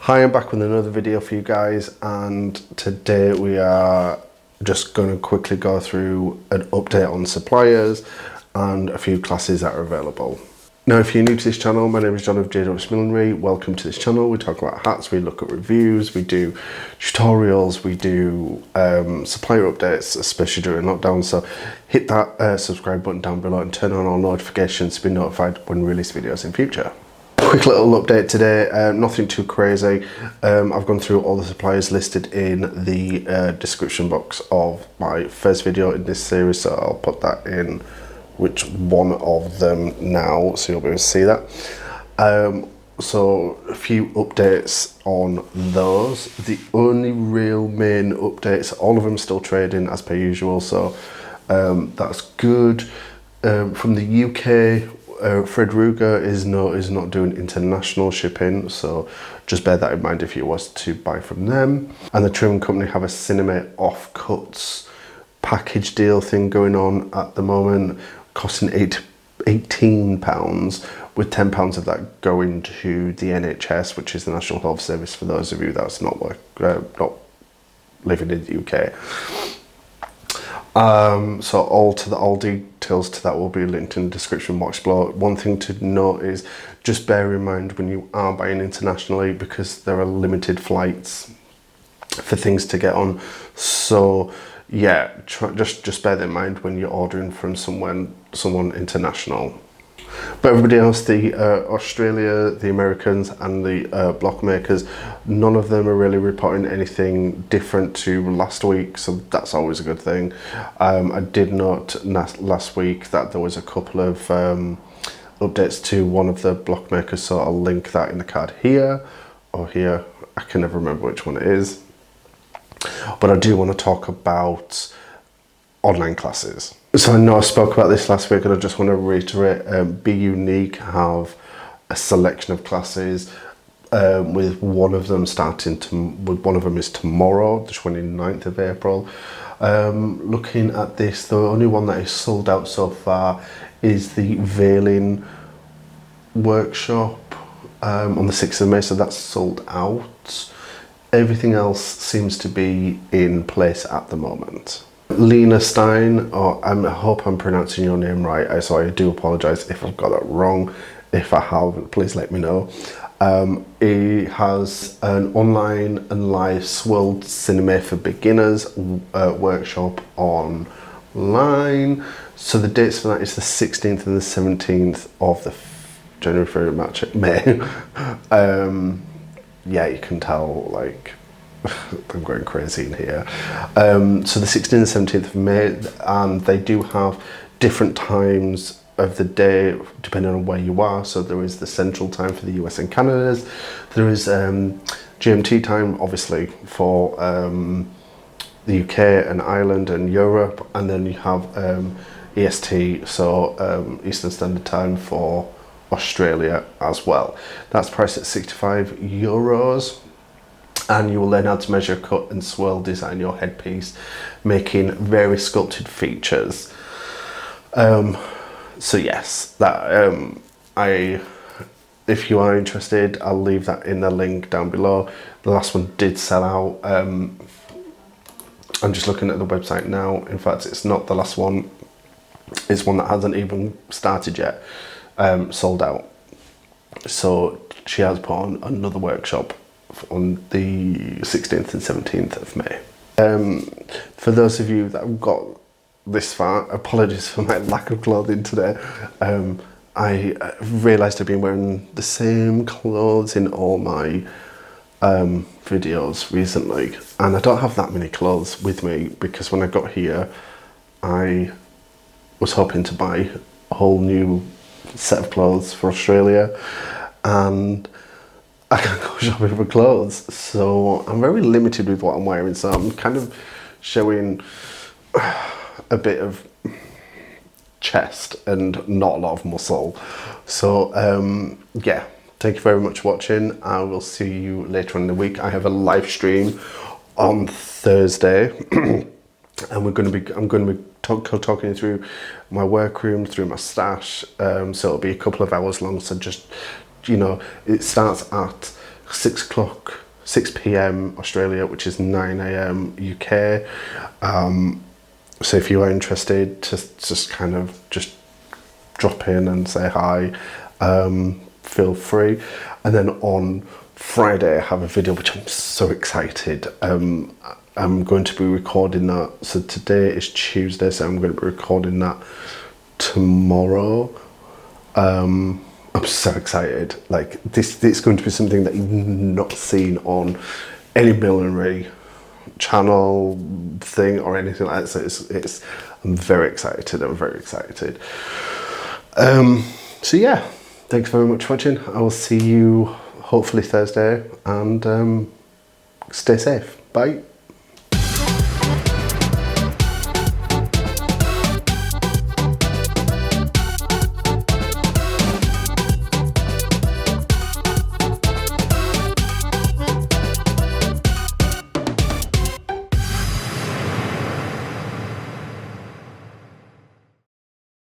Hi, I'm back with another video for you guys, and today we are just going to quickly go through an update on suppliers and a few classes that are available. Now, if you're new to this channel, my name is John of JW's Millinery. Welcome to this channel. We talk about hats, we look at reviews, we do tutorials, we do supplier updates, especially during lockdown. So hit that subscribe button down below and turn on all notifications to be notified when we release videos in future. Quick little update today, nothing too crazy. I've gone through all the suppliers listed in the description box of my first video in this series, so I'll put that in which one of them now, so you'll be able to see that. So a few updates on those. The only real main updates, all of them still trading as per usual, so that's good. From the UK, Fred Ruger is not doing international shipping, so just bear that in mind if you was to buy from them. And the trim company have a Cinema offcuts package deal thing going on at the moment, costing £18, with £10 of that going to the NHS, which is the National Health Service, for those of you that's not living in the UK. So all details to that will be linked in the description box below. One thing to note is just bear in mind when you are buying internationally, because there are limited flights for things to get on. So yeah, just bear that in mind when you're ordering from someone international. But everybody else, the Australia, the Americans and the block makers, none of them are really reporting anything different to last week, so that's always a good thing. I did note last week that there was a couple of updates to one of the block makers, so I'll link that in the card here or here. I can never remember which one it is. But I do want to talk about online classes. So I know I spoke about this last week, and I just want to reiterate, Be Unique have a selection of classes, with one of them one of them is tomorrow, the 29th of April. Looking at this, the only one that is sold out so far is the veiling workshop on the 6th of May, so that's sold out. Everything else seems to be in place at the moment. Lina Stein, I hope I'm pronouncing your name right, so I do apologise if I've got that wrong. If I have, please let me know. He has an online and live swirled cinema for beginners workshop online. So the dates for that is the 16th and the 17th of the January, February, March, May. Yeah, you can tell, like, I'm going crazy in here. So the 16th and 17th of May, and they do have different times of the day depending on where you are. So there is the central time for the US and Canada's. There is GMT time, obviously, for the UK and Ireland and Europe, and then you have EST, so Eastern Standard Time, for Australia as well. That's priced at €65, and you will learn how to measure, cut and swirl design your headpiece, making very sculpted features. So yes, that if you are interested, I'll leave that in the link down below. The last one did sell out. I'm just looking at the website now. In fact, it's not the last one, it's one that hasn't even started yet. Sold out. So she has put on another workshop on the 16th and 17th of May. For those of you that have got this far, apologies for my lack of clothing today. I realised I've been wearing the same clothes in all my videos recently, and I don't have that many clothes with me, because when I got here I was hoping to buy a whole new set of clothes for Australia, and I can't go shopping for clothes, so I'm very limited with what I'm wearing. So I'm kind of showing a bit of chest and not a lot of muscle. So yeah, thank you very much for watching. I will see you later on in the week. I have a live stream on Thursday and I'm going to be talking you through my workroom, through my stash. So it'll be a couple of hours long. So just, you know, it starts at 6 o'clock 6 p.m. Australia, which is 9 a.m. UK. So if you are interested, just kind of just drop in and say hi. Feel free. And then on Friday, I have a video which I'm so excited. I'm going to be recording that. So today is Tuesday, so I'm going to be recording that tomorrow. I'm so excited. Like this is going to be something that you've not seen on any millinery channel thing or anything like that. So I'm very excited. I'm very excited. So yeah, thanks very much for watching. I will see you hopefully Thursday, and stay safe. Bye.